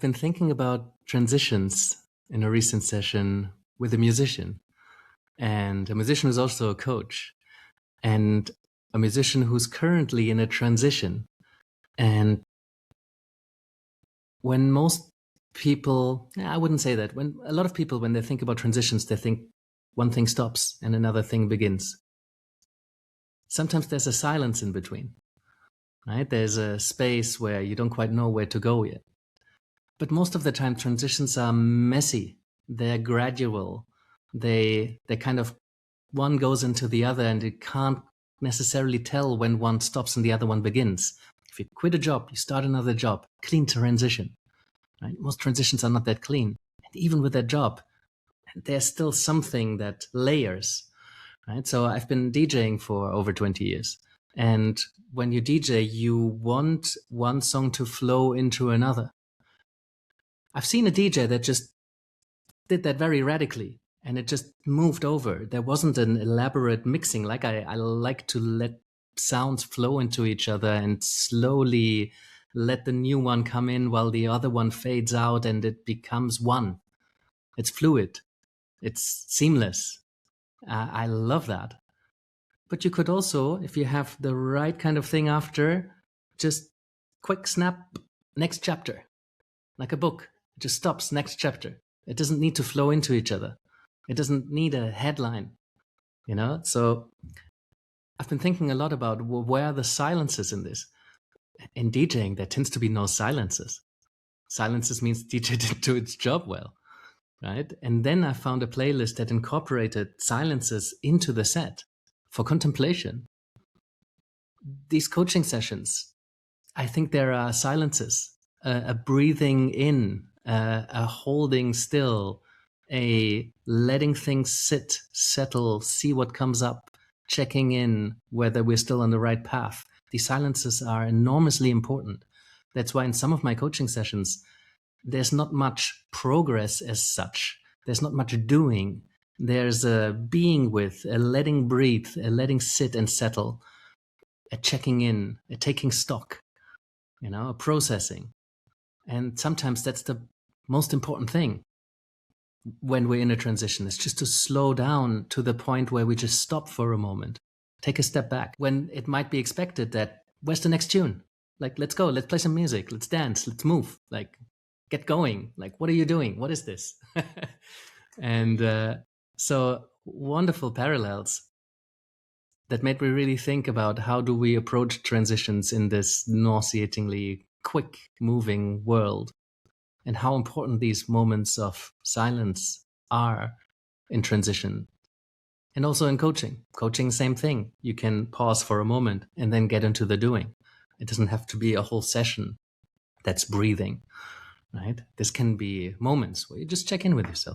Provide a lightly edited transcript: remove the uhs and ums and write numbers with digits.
been thinking about transitions in a recent session with a musician, and a musician who's also a coach, and a musician who's currently in a transition. And when most people, I wouldn't say that, when a lot of people, when they think about transitions, they think one thing stops and another thing begins. Sometimes there's a silence in between, right? There's a space where you don't quite know where to go yet. But most of the time, transitions are messy. They're gradual. They kind of, one goes into the other, and you can't necessarily tell when one stops and the other one begins. If you quit a job, you start another job, clean transition, right? Most transitions are not that clean. And even with that job, there's still something that layers, right? So I've been DJing for over 20 years. And when you DJ, you want one song to flow into another. I've seen a DJ that just did that very radically, and it just moved over. There wasn't an elaborate mixing. Like I like to let sounds flow into each other and slowly let the new one come in while the other one fades out and it becomes one. It's fluid. It's seamless. I love that. But you could also, if you have the right kind of thing after, just quick snap, next chapter, like a book. It just stops, next chapter. It doesn't need to flow into each other. It doesn't need a headline, you know? So I've been thinking a lot about where are the silences in this. In DJing, there tends to be no silences. Silences means DJ didn't do its job well, right? And then I found a playlist that incorporated silences into the set for contemplation. These coaching sessions, I think there are silences, a breathing in, a holding still, a letting things sit, settle, see what comes up, checking in whether we're still on the right path. These silences are enormously important. That's why in some of my coaching sessions, there's not much progress as such. There's not much doing. There's a being with, a letting breathe, a letting sit and settle, a checking in, a taking stock, you know, a processing. And sometimes that's the most important thing when we're in a transition, is just to slow down to the point where we just stop for a moment, take a step back. When it might be expected that, where's the next tune? Like, let's go, let's play some music, let's dance, let's move, like, get going. Like, what are you doing? What is this? And so wonderful parallels that made me really think about how do we approach transitions in this nauseatingly quick moving world, and how important these moments of silence are in transition. And also in coaching. Coaching, same thing. You can pause for a moment and then get into the doing. It doesn't have to be a whole session that's breathing, right? This can be moments where you just check in with yourself.